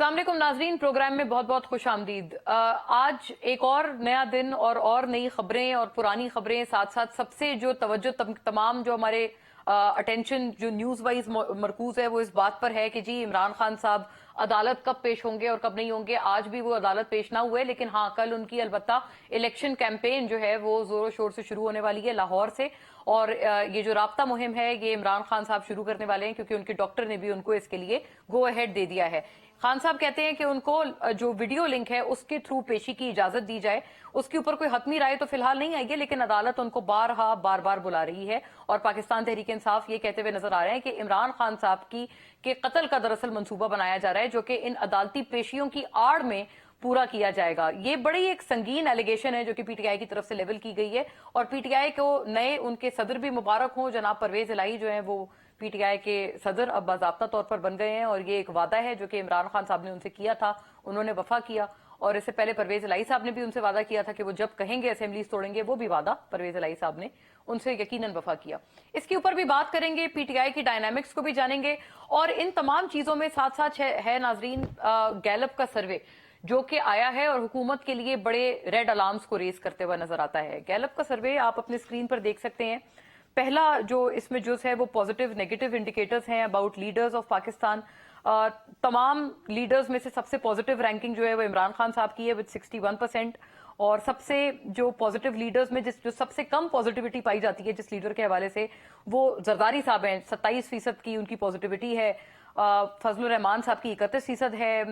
अस्सलाम वालेकुम नाजरीन, प्रोग्राम में बहुत बहुत खुश आमदीद। आज एक और नया दिन और नई खबरें और पुरानी खबरें साथ साथ सबसे जो तवज्जो तमाम जो हमारे अटेंशन जो न्यूज वाइज मरकूज है वो इस बात पर है कि जी इमरान खान साहब अदालत कब पेश होंगे और कब नहीं होंगे। आज भी वो अदालत पेश ना हुए, लेकिन हाँ कल उनकी अलबत्ता इलेक्शन कैंपेन जो है वो जोरों शोर से शुरू होने वाली है लाहौर से। और ये जो राब्ता मुहिम है ये इमरान खान साहब शुरू करने वाले हैं, क्योंकि उनके डॉक्टर ने भी उनको इसके लिए गो अहेड दे दिया है। खान साहब कहते हैं कि उनको जो वीडियो लिंक है उसके थ्रू पेशी की इजाजत दी जाए। उसके ऊपर कोई हतमी राय तो फिलहाल नहीं आई है, लेकिन अदालत उनको बार बार बुला रही है। और पाकिस्तान तहरीक इंसाफ ये कहते हुए नजर आ रहे हैं कि इमरान खान साहब के कत्ल का दरअसल मंसूबा बनाया जा रहा है, जो कि इन अदालती पेशियों की आड़ में पूरा किया जाएगा। ये बड़ी एक संगीन एलिगेशन है जो कि पीटीआई की तरफ से लेवल की गई है। और पीटीआई को नए उनके सदर भी मुबारक हो, जनाब परवेज इलाही जो है वो पीटीआई के सदर अब बाज़ाब्ता तौर पर बन गए हैं। और ये एक वादा है जो कि इमरान खान साहब ने उनसे किया था, उन्होंने वफा किया। और इससे पहले परवेज इलाही साहब ने भी उनसे वादा किया था कि वो जब कहेंगे असेंबलीज तोड़ेंगे, वो भी वादा परवेज इलाही साहब ने उनसे यकीनन वफा किया। इसके ऊपर भी बात करेंगे, पीटीआई की डायनामिक्स को भी जानेंगे। और इन तमाम चीजों में साथ साथ है नाजरीन गैलप का सर्वे जो कि आया है और हुकूमत के लिए बड़े रेड अलार्म्स को रेज करते हुए नजर आता है। गैलप का सर्वे आप अपने स्क्रीन पर देख सकते हैं। पहला जो इसमें जो है वो पॉजिटिव नेगेटिव इंडिकेटर्स हैं अबाउट लीडर्स ऑफ पाकिस्तान। तमाम लीडर्स में से सबसे पॉजिटिव रैंकिंग जो है वो इमरान खान साहब की है विद 61%। और सबसे जो पॉजिटिव लीडर्स में जो सबसे कम पॉजिटिविटी पाई जाती है जिस लीडर के हवाले से, वो जरदारी साहब हैं, 27% की उनकी पॉजिटिविटी है। फजलुर रहमान साहब की 31% है,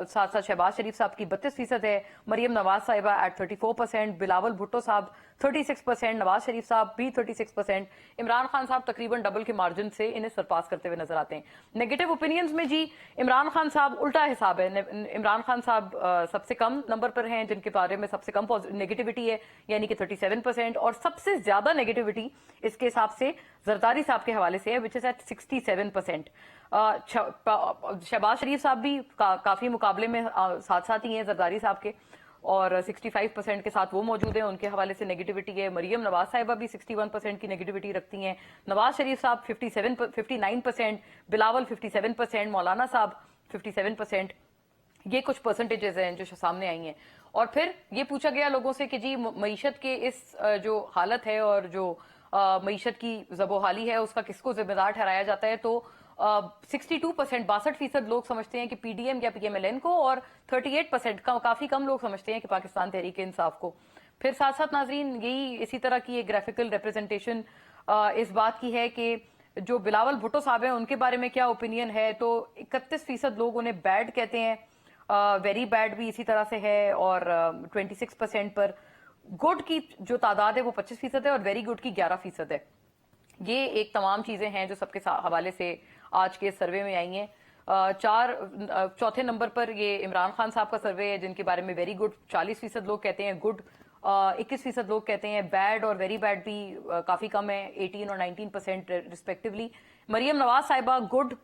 साथ साथ शहबाज शरीफ साहब की 32% है, मरियम नवाज साहिबा एट 34%, बिलावल भुट्टो साहब 36%, नवाज शरीफ साहब भी 36%। इमरान खान साहब तकरीबन डबल के मार्जिन से इन्हें सरपास करते हुए नजर आते हैं। नेगेटिव ओपिनियंस में जी इमरान खान साहब उल्टा हिसाब है। इमरान खान साहब सबसे कम नंबर पर हैं, जिनके बारे में सबसे कम नेगेटिविटी है, यानी कि 37%। और सबसे ज्यादा नेगेटिविटी इसके हिसाब से जरदारी साहब के हवाले से है, विच इज एट 67%। शहबाज शरीफ साहब भी काफी मुकाबले में साथ साथ ही हैं जरदारी साहब के, और 65% के साथ वो मौजूद हैं, उनके हवाले से नेगेटिविटी है। मरियम नवाज साहिबा भी 61% की नेगेटिविटी रखती हैं। नवाज शरीफ साहब 59%, बिलावल 57%, मौलाना साहब 57%। ये कुछ परसेंटेजेस हैं जो सामने आई हैं। और फिर ये पूछा गया लोगों से कि जी मईशत के इस जो हालत है और जो मईशत की ज़बोहाली है उसका किसको जिम्मेदार ठहराया जाता है, तो 62% 62% लोग समझते हैं कि पीडीएम या पीएमएलएन को, और 38% काफी कम लोग समझते हैं कि पाकिस्तान तहरीक इंसाफ को। फिर साथ साथ नाजरीन यही इसी तरह की एक ग्राफिकल रिप्रेजेंटेशन इस बात की है कि जो बिलावल भुट्टो साहब हैं उनके बारे में क्या ओपिनियन है, तो 31% लोग उन्हें बैड कहते हैं, वेरी बैड भी इसी तरह से है। और 26% पर गुड की जो तादाद है वो 25% है, और वेरी गुड की 11% है। ये एक तमाम चीजें हैं जो सबके हवाले से आज के सर्वे में आई हैं। चौथे नंबर पर ये इमरान खान साहब का सर्वे है, जिनके बारे में वेरी गुड 40% लोग कहते हैं, गुड 21% लोग कहते हैं, बैड और वेरी बैड भी काफी कम है, 18 और 19% रिस्पेक्टिवली। मरियम नवाज साहिबा गुड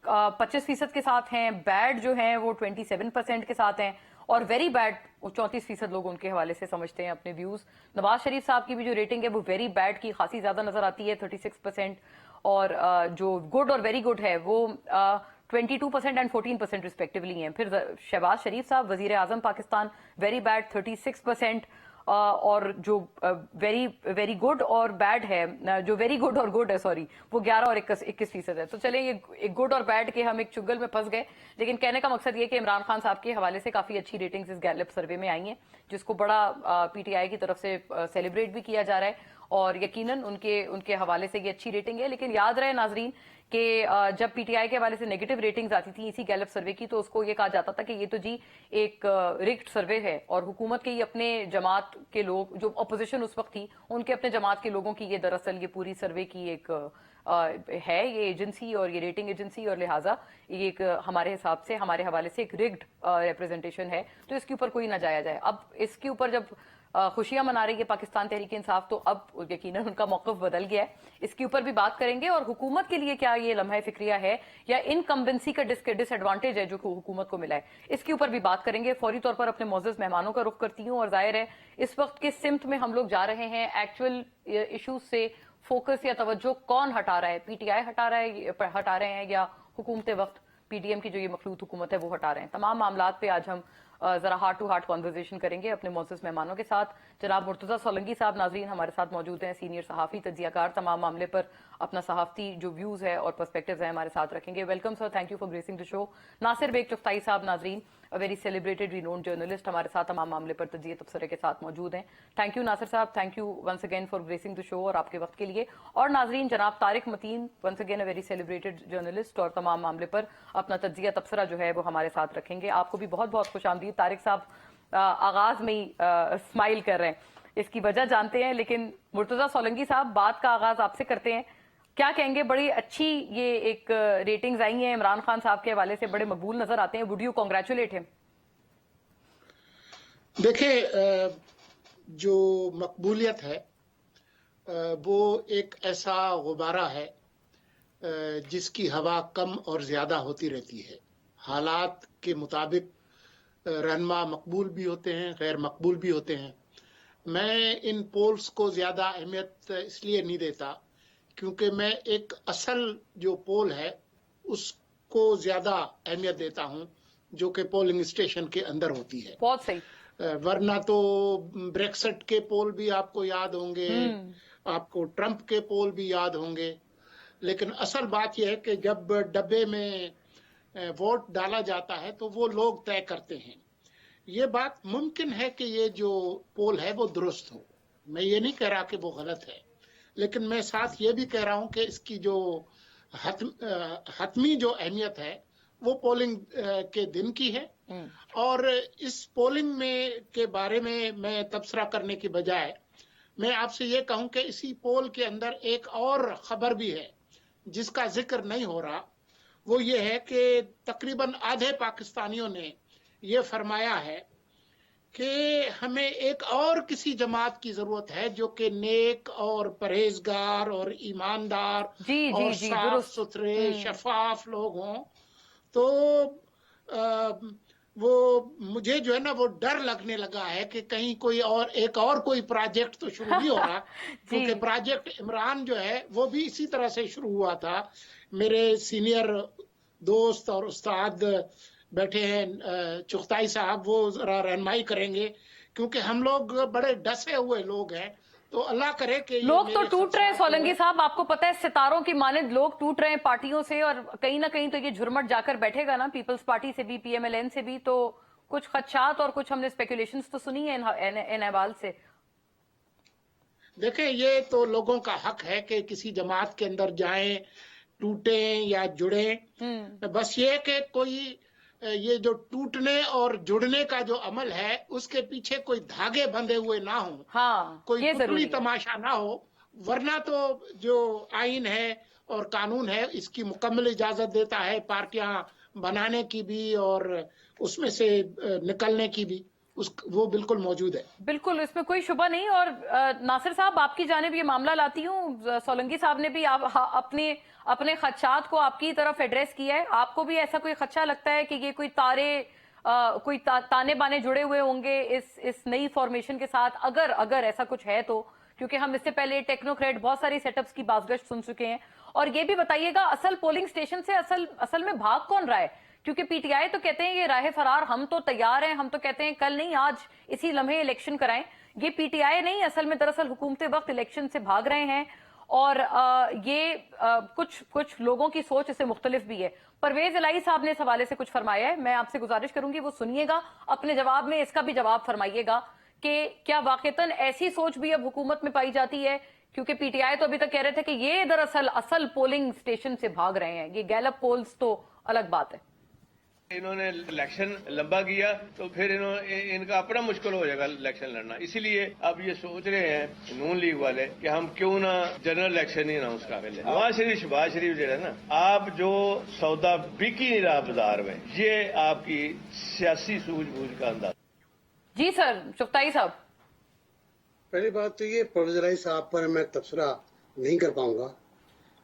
25% के साथ हैं, बैड जो है वो 27% के साथ हैं, और वेरी बैड 34% लोग उनके हवाले से समझते हैं अपने व्यूज। नवाज शरीफ साहब की भी जो रेटिंग है वो वेरी बैड की खासी ज्यादा नजर आती है, 36%। और जो गुड और वेरी गुड है वो 22% एंड 14% रिस्पेक्टिवली हैं। फिर शहबाज शरीफ साहब वजीर आजम पाकिस्तान, वेरी बैड 36%। और जो वेरी गुड और बैड है, जो वेरी गुड और गुड है सॉरी, वो 11 और 21% है। तो चले ये एक गुड और बैड के हम एक चुगल में फंस गए, लेकिन कहने का मकसद ये कि इमरान खान साहब के हवाले से काफी अच्छी रेटिंग्स इस गैलप सर्वे में आई हैं, जिसको बड़ा पीटीआई की तरफ से सेलिब्रेट भी किया जा रहा है। और यकीनन उनके हवाले से ये अच्छी रेटिंग है। लेकिन याद रहे नाजरीन कि जब पीटीआई के हवाले से नेगेटिव रेटिंग्स आती थी इसी गैलप सर्वे की, तो उसको ये कहा जाता था कि ये तो जी एक रिग्ड सर्वे है, और हुकूमत के ही अपने जमात के लोग, जो अपोजिशन उस वक्त थी, उनके अपने जमात के लोगों की ये दरअसल ये पूरी सर्वे की एक है ये एजेंसी और ये रेटिंग एजेंसी, और लिहाजा ये एक हमारे हिसाब से हमारे हवाले से एक रिग्ड रिप्रेजेंटेशन है, तो इसके ऊपर कोई ना जाया जाए। अब इसके ऊपर जब खुशियां मना रही है पाकिस्तान तहरीक इंसाफ, तो अब यकीनन उनका मौक़िफ़ बदल गया है। इसके ऊपर भी बात करेंगे, और हुकूमत के लिए क्या ये लम्हा फिक्रिया है या इनकम्बेंसी का डिसएडवांटेज है जो हुकूमत को मिला है, इसके ऊपर भी बात करेंगे। फौरी तौर पर अपने मौजूद मेहमानों का रुख करती हूँ, और जाहिर है इस वक्त के सिमत में हम लोग जा रहे हैं एक्चुअल इशूज से फोकस या तवज्जो कौन हटा रहा है, पीटीआई हटा रहे हैं या हुकूमत वक्त पीडीएम की जो ये मखलूत हुकूमत है वो हटा रहे हैं। तमाम मामलात पे आज हम जरा हार्ट टू हार्ट कॉन्वर्जेशन करेंगे अपने मोअज़्ज़ज़ मेहमानों के साथ। जनाब मुर्तज़ा सोलंकी साहब नाज़रीन हमारे साथ मौजूद हैं, सीनियर सहाफ़ी तज्ज़ियाकार, तमाम मामले पर अपना सहाफ़ती जो व्यूज़ है और पर्सपेक्टिव्स हैं हमारे साथ रखेंगे। Welcome sir, thank you for gracing the show. Nasir Baig Chughtai साहब नाज़रीन, a very celebrated renowned journalist, हमारे साथ तमाम मामले पर तज्ज़िया तबसरे के साथ मौजूद हैं। थैंक यू नासिर साहब, thank you once again for gracing the show और आपके वक्त के लिए। और नाज़रीन जनाब Tariq Mateen, once again a very celebrated journalist, और तमाम मामले पर अपना तज्ज़िया तबसरा जो है वो हमारे साथ रखेंगे। आपको भी बहुत बहुत खुश आमदीद। तारिक साहब आगाज में ही स्माइल कर रहे हैं, इसकी वजह जानते हैं, लेकिन मुर्तजा सोलंकी साहब बात का आगाज आपसे करते हैं। क्या कहेंगे, बड़ी अच्छी ये एक रेटिंग्स आई हैं इमरान खान साहब के हवाले से, बड़े मकबूल नजर आते हैं। Would you congratulate him? देखिए, जो मकबूलियत है वो एक ऐसा गुब्बारा है जिसकी हवा कम और ज्यादा होती रहती है। हालात के मुताबिक रहनुमा मकबूल भी होते हैं, गैर मकबूल भी होते हैं। मैं इन पोल्स को ज्यादा अहमियत इसलिए नहीं देता क्योंकि मैं एक असल जो पोल है उसको ज्यादा अहमियत देता हूं, जो कि पोलिंग स्टेशन के अंदर होती है। बहुत सही। वरना तो ब्रेक्सिट के पोल भी आपको याद होंगे, आपको ट्रंप के पोल भी याद होंगे, लेकिन असल बात यह है कि जब डब्बे में वोट डाला जाता है तो वो लोग तय करते हैं। ये बात मुमकिन है कि ये जो पोल है वो दुरुस्त हो, मैं ये नहीं कह रहा कि वो गलत है, लेकिन मैं साथ ये भी कह रहा हूं कि इसकी जो हतमी जो अहमियत है वो पोलिंग के दिन की है। और इस पोलिंग में के बारे में मैं तबसरा करने की बजाय मैं आपसे ये कहूं कि इसी पोल के अंदर एक और खबर भी है जिसका जिक्र नहीं हो रहा। वो ये है कि तकरीबन आधे पाकिस्तानियों ने ये फरमाया है कि हमें एक और किसी जमात की जरूरत है जो कि नेक और परहेजगार और ईमानदार और साफ सुथरे शफाफ लोग हों। तो वो मुझे जो है ना वो डर लगने लगा है कि कहीं कोई और एक और कोई प्रोजेक्ट तो शुरू नहीं हो रहा क्योंकि प्रोजेक्ट इमरान जो है वो भी इसी तरह से शुरू हुआ था। मेरे सीनियर दोस्त और उस्ताद बैठे हैं चुगताई साहब, वो जरा रहनुमाई करेंगे क्योंकि हम लोग बड़े डसे हुए लोग हैं। तो अल्लाह करे कि लोग तो टूट रहे हैं सोलंकी साहब, आपको पता है सितारों की मानिंद लोग टूट रहे हैं पार्टियों से, और कहीं ना कहीं तो ये झुरमट जाकर बैठेगा ना पीपल्स पार्टी से भी, पीएमएलएन से भी। तो कुछ खदशात और कुछ हमने स्पेकुलेशंस तो सुनी है इन अहवाल से। देखें, ये तो लोगों का हक है कि किसी जमात के अंदर जाएं, टूटे या जुड़े। बस ये कि कोई ये जो टूटने और जुड़ने का जो अमल है उसके पीछे कोई धागे बंधे हुए ना हो, कोई कुटली तमाशा ना हो। वरना तो जो आइन है और कानून है इसकी मुकम्मल इजाजत देता है पार्टियां बनाने की भी और उसमें से निकलने की भी, वो बिल्कुल मौजूद है। बिल्कुल, इसमें कोई शुबा नहीं। और नासिर साहब आपकी जानिब ये मामला लाती हूँ, सोलंकी साहब ने भी अपने खदशात को आपकी तरफ एड्रेस किया है। आपको भी ऐसा कोई खदशा लगता है कि ये कोई कोई ताने बाने जुड़े हुए होंगे इस नई फॉर्मेशन के साथ, अगर ऐसा कुछ है तो? क्योंकि हम इससे पहले टेक्नोक्रेट बहुत सारी सेटअप्स की बाज़गश्त सुन चुके हैं। और ये भी बताइएगा असल पोलिंग स्टेशन से असल में भाग कौन रहा है? क्योंकि पीटीआई तो कहते हैं ये राह फरार, हम तो तैयार हैं, हम तो कहते हैं कल नहीं आज इसी लम्हे इलेक्शन कराएं। ये पीटीआई नहीं, असल में दरअसल हुकूमत वक्त इलेक्शन से भाग रहे हैं। और कुछ लोगों की सोच इससे मुख्तलिफ भी है। परवेज इलाही साहब ने इस हवाले से कुछ फरमाया है, मैं आपसे गुजारिश करूंगी वो सुनिएगा, अपने जवाब में इसका भी जवाब फरमाइएगा कि क्या वाकईतन ऐसी सोच भी अब हुकूमत में पाई जाती है? क्योंकि पीटीआई तो अभी तक कह रहे थे कि ये दरअसल असल पोलिंग स्टेशन से भाग रहे हैं, ये गैलप पोल्स तो अलग बात है। इन्होंने इलेक्शन लंबा किया तो फिर इनका अपना मुश्किल हो जाएगा इलेक्शन लड़ना, इसीलिए अब ये सोच रहे हैं नून लीग वाले कि हम क्यों ना जनरल इलेक्शन ही अनाउंस कर ले। शहबाज शरीफ जो है ना, आप जो सौदा बिकी नहीं रहा बाजार में, ये आपकी सियासी सूझबूझ का अंदाज। जी सर, चुगताई साहब। पहली बात तो ये परवेज इलाही साहब पर मैं तबसरा नहीं कर पाऊंगा,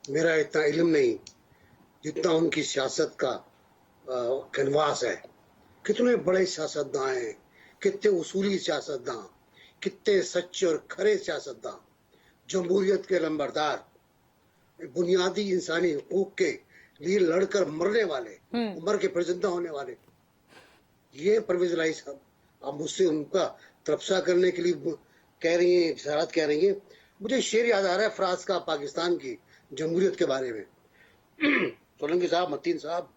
मेरा इतना इल्म नहीं जितना उनकी सियासत का कैनवास है। कितने बड़े सियासतदान हैं, कितने उसूली सियासतदान, कितने सच्चे और खरे सियासतदान, जमहूरियत के लंबरदार, बुनियादी इंसानी हकूक के लिए लड़कर मरने वाले, मर के फिर जिंदा होने वाले, ये परवेज इलाही साहब आप मुझसे उनका तबसरा करने के लिए कह रही हैं, इशारात कह रही हैं। मुझे शेर याद आ रहा है फ्रांस का पाकिस्तान की जमहूरियत के बारे में। सोलंकी साहब, मतीन साहब,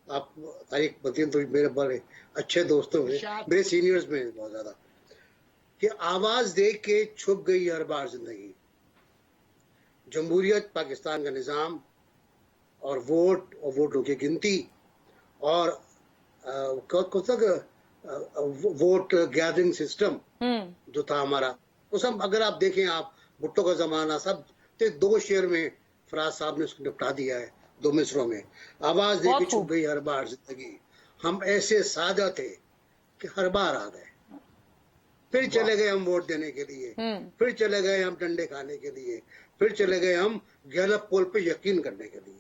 आप तारिक मतीन तो मेरे बड़े अच्छे दोस्तों में, मेरे सीनियर्स में बहुत ज्यादा, कि आवाज दे के छुप गई हर बार जिंदगी। जमहूरियत पाकिस्तान का निजाम और वोटों की गिनती और कौन सा वोट गैदरिंग सिस्टम जो था हमारा, वो सब अगर आप देखें, आप भुट्टो का जमाना सब, तो 2 शेर में फराज साहब ने उसको निपटा दिया है, 2 मिसरों में। आवाज दे के छुप गई हर बार जिंदगी, हम ऐसे सादा थे कि हर बार आ गए, फिर चले गए हम वोट देने के लिए, फिर चले गए हम डंडे खाने के लिए, फिर चले गए हम गैलप पोल पे यकीन करने के लिए।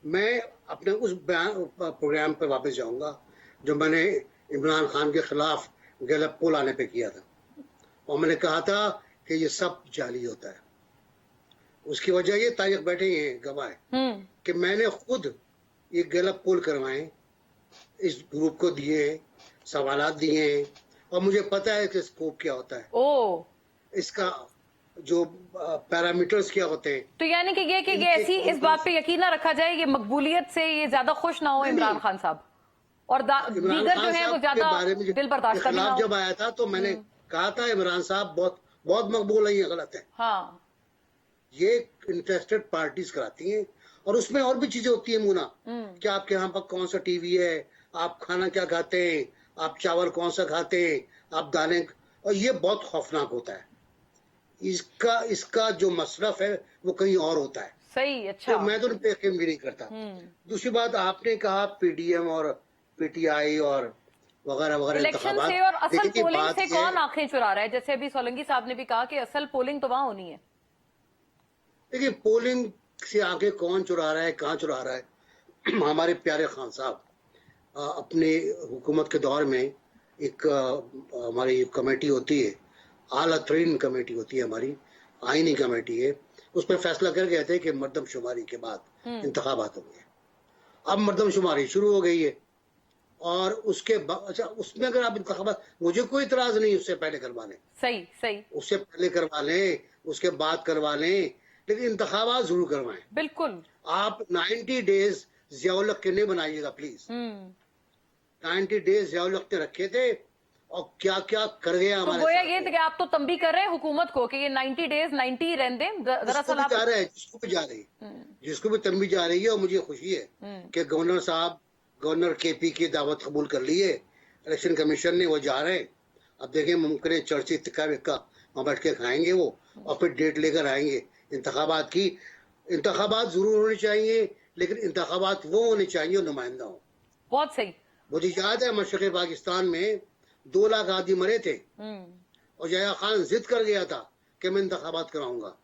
मैं अपने उस प्रोग्राम पे वापस जाऊंगा जो मैंने इमरान खान के खिलाफ गैलप पोल आने पे किया था, और मैंने कहा था कि ये सब जाली होता है। उसकी वजह ये, तारीख बैठे हैं गवाह कि मैंने खुद ये गैलप पोल करवाए, इस ग्रुप को दिए, सवालात दिए, और मुझे पता है कि स्कोप क्या होता है, इसका जो पैरामीटर्स क्या होते हैं। तो यानी कि ये कि ऐसी इस बात पे यकीन ना रखा जाए, ये मकबूलियत से ये ज्यादा खुश ना हो इमरान खान साहब, और दीगर जो है वो ज्यादा दिल बर्दाश्त ना हो। जब आया था तो मैंने कहा था इमरान साहब बहुत मकबूल है, ये गलत है। हाँ, ये इंटरेस्टेड पार्टीज कराती हैं, और उसमें और भी चीजें होती है मुना, कि आपके यहाँ पर कौन सा टीवी है, आप खाना क्या खाते हैं, आप चावल कौन सा खाते हैं, आप दालें, और ये बहुत खौफनाक होता है। इसका जो मसरफ है वो कहीं और होता है। सही, अच्छा। तो मैं तो यकीन भी नहीं करता। दूसरी बात, आपने कहा पीडीएम और पीटीआई और वगैरह वगैरह, इलेक्शन से और असल पोलिंग से कौन आंखें चुरा रहा है? जैसे अभी सोलंकी साहब ने भी कहा कि असल पोलिंग तो वहां होनी है। देखिए, पोलिंग से आगे कौन चुरा रहा है, कहाँ चुरा रहा है, हमारे प्यारे खान साहब अपने हुकूमत के दौर में एक हमारी कमेटी होती है, आला तरीन कमेटी होती है हमारी, आईनी कमेटी है, उस पर फैसला कर गए थे कि मर्दमशुमारी के बाद इंतखाबात होंगे। अब मर्दमशुमारी शुरू हो गई है, और उसके बाद, अच्छा, उसमें अगर आप इंतखाबात, मुझे कोई इतराज नहीं उससे पहले करवा लें, सही, उससे पहले करवा लें, उसके बाद करवा लें, लेकिन इंतखाबात जरूर करवाएं। बिल्कुल। आप 90 डेज ज़ियाउल हक के नहीं बनाइएगा प्लीज। 90 डेज ज़ियाउल हक ने रखे थे, और क्या क्या कर गया हमारे तो गोया ये कि आप तो तंबी कर रहे हैं हुकूमत को कि ये 90 डेज 90 रहने दें। दरअसल आप जा रहे हैं, जिसको भी जा रही है, जिसको भी तंबी जा रही है, और मुझे खुशी है कि गवर्नर साहब, गवर्नर केपी की दावत कबूल कर ली है इलेक्शन कमीशन ने, वो जा रहे हैं। अब देखें, मुमकिन है चर्ची तिक्का विक्का वहां बैठ के खाएंगे वो, और फिर डेट लेकर आएंगे इंतखाबात की। इंतखाबात जरूर होने चाहिए, लेकिन इंतखाबात वो होने चाहिए नुमाइंदा हो। बहुत सही। मुझे याद है मशरक़ी पाकिस्तान में 2 लाख आदमी मरे थे, और यहया खान जिद कर गया था कि मैं इंतखाबात कराऊंगा।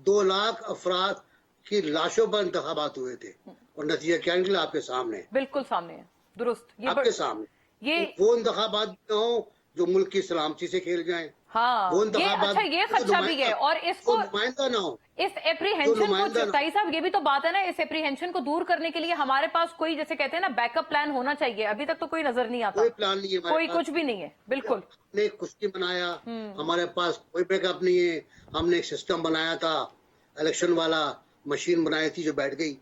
2 लाख अफराद की लाशों पर इंतखाबात हुए थे, और नतीजा क्या निकला आपके सामने, बिल्कुल सामने है, दुरुस्त, ये आपके सामने। ये वो इंतखाबात न हो जो मुल्क की सलामती से खेल जाए। हाँ, ये अच्छा, ये खदशा भी है, और इसको नुमाइंदा ना हो, इस एप्रीहेंशन को, ताई साहब ये भी तो बात है ना, इस एप्रीहेंशन को दूर करने के लिए हमारे पास कोई, जैसे कहते हैं ना, बैकअप प्लान होना चाहिए। अभी तक तो कोई नजर नहीं आता, कोई प्लान नहीं है, कोई कुछ भी नहीं है। बिल्कुल, हमने कुछ नहीं बनाया, हमारे पास कोई बैकअप नहीं है। हमने एक सिस्टम बनाया था, इलेक्शन वाला मशीन बनाई थी जो बैठ गई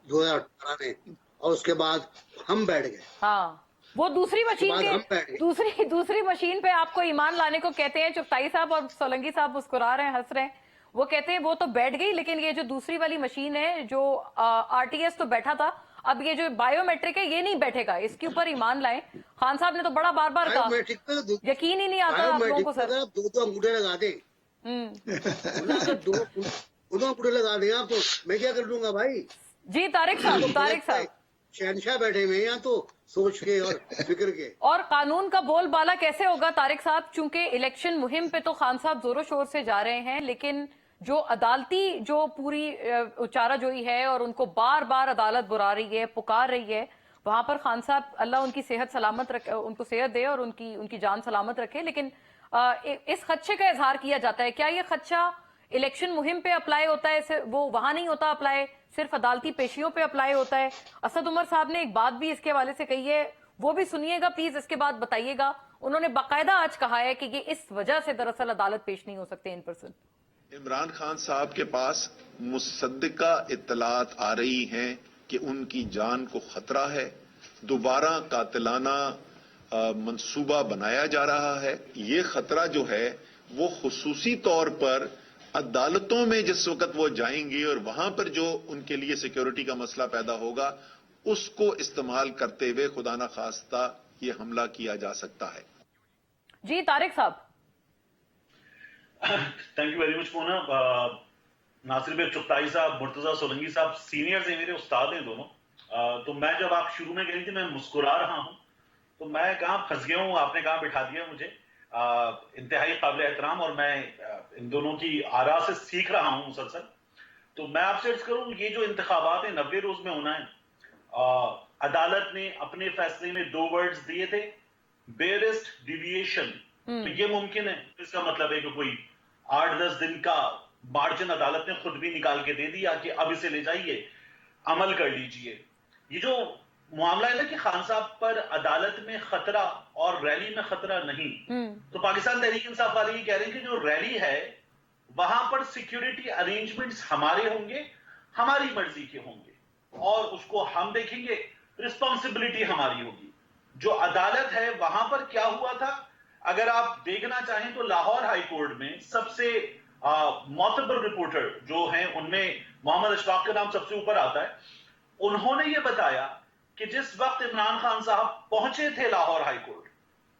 2018 में, और उसके बाद हम बैठ गए। हाँ, वो दूसरी मशीन के दूसरी मशीन पे आपको ईमान लाने को कहते हैं। चुगताई साहब और सोलंकी साहब मुस्कुरा रहे हैं, हंस रहे हैं। वो कहते हैं वो तो बैठ गई, लेकिन ये जो दूसरी वाली मशीन है, जो आरटीएस तो बैठा था, अब ये जो बायोमेट्रिक है ये नहीं बैठेगा, इसके ऊपर ईमान लाएं। खान साहब ने तो बड़ा बार बार कहा, यकीन ही नहीं आता आप लोगों को सर। 2 अंगूठे लगा दे, 2 अंगूठे लगा दे आप, तो मैं क्या कर लूंगा भाई। जी तारिक साहब शहनशाह बैठे हुए यहाँ, तो सोच के और फिक्र के। और कानून का बोलबाला कैसे होगा तारिक साहब? चूंकि इलेक्शन मुहिम पे तो खान साहब जोरों शोर से जा रहे हैं, लेकिन जो अदालती जो पूरी चाराजोई है और उनको बार बार अदालत बुला रही है, पुकार रही है, वहां पर खान साहब, अल्लाह उनकी सेहत सलामत रखे, उनको सेहत दे और उनकी जान सलामत रखे, लेकिन इस खदशे का इजहार किया जाता है। क्या ये खदशा इलेक्शन मुहिम पे अप्लाई होता है, वो वहां नहीं होता अप्लाई, सिर्फ अदालती पेशियों पे अप्लाई होता है। असद उमर साहब ने एक बात भी इसके हवाले से कही है, वो भी सुनिएगा प्लीज, इसके बाद बताइएगा। उन्होंने बाकायदा आज कहा है कि ये इस वजह से दरअसल अदालत पेश नहीं हो सकते इन पर्सन। इमरान खान साहब के पास मुसद्दिका इत्तलात आ रही हैं कि उनकी जान को खतरा है, दोबारा कातिलाना मंसूबा बनाया जा रहा है। ये खतरा जो है वो खुसूसी तौर पर अदालतों में जिस वक्त वो जाएंगे और वहां पर जो उनके लिए सिक्योरिटी का मसला पैदा होगा उसको इस्तेमाल करते हुए खुदा ना खास्ता ये हमला किया जा सकता है। जी तारिक साहब। Thank you very much Mona. Nasir भाई चुगताई साहब, मुर्तजा सोलंकी साहब सीनियर्स हैं, मेरे उस्ताद हैं दोनों। तो मैं जब आप शुरू में कही थी मैं मुस्कुरा रहा हूं, तो मैं कहां फंस गया हूं, आपने कहां बिठा दिया मुझे। इंतहाई काबिल एहतराम, और मैं इन दोनों की आरा से सीख रहा हूं मुसलसल। तो मैं आपसे अर्ज करूं, ये जो इंतखाबात है 90 रोज में होना है, अदालत ने अपने फैसले में 2 वर्ड्स दिए थे, बेयरेस्ट डिविएशन। तो ये मुमकिन है, इसका मतलब है कि कोई 8-10 दिन का मार्जिन अदालत ने खुद भी निकाल के दे दिया कि अब इसे ले जाइए, अमल कर लीजिए। ये जो मामला है ना कि खान साहब पर अदालत में खतरा और रैली में खतरा नहीं, तो पाकिस्तान तहरीक इंसाफ वाले ये कह रहे हैं कि जो रैली है वहां पर सिक्योरिटी अरेंजमेंट्स हमारे होंगे, हमारी मर्जी के होंगे, और उसको हम देखेंगे, रिस्पॉन्सिबिलिटी हमारी होगी। जो अदालत है वहां पर क्या हुआ था, अगर आप देखना चाहें तो लाहौर हाई कोर्ट में सबसे मोतबर रिपोर्टर जो हैं उनमें मोहम्मद अशफाक का नाम सबसे ऊपर आता है। उन्होंने ये बताया कि जिस वक्त इमरान खान साहब पहुंचे थे लाहौर हाई कोर्ट,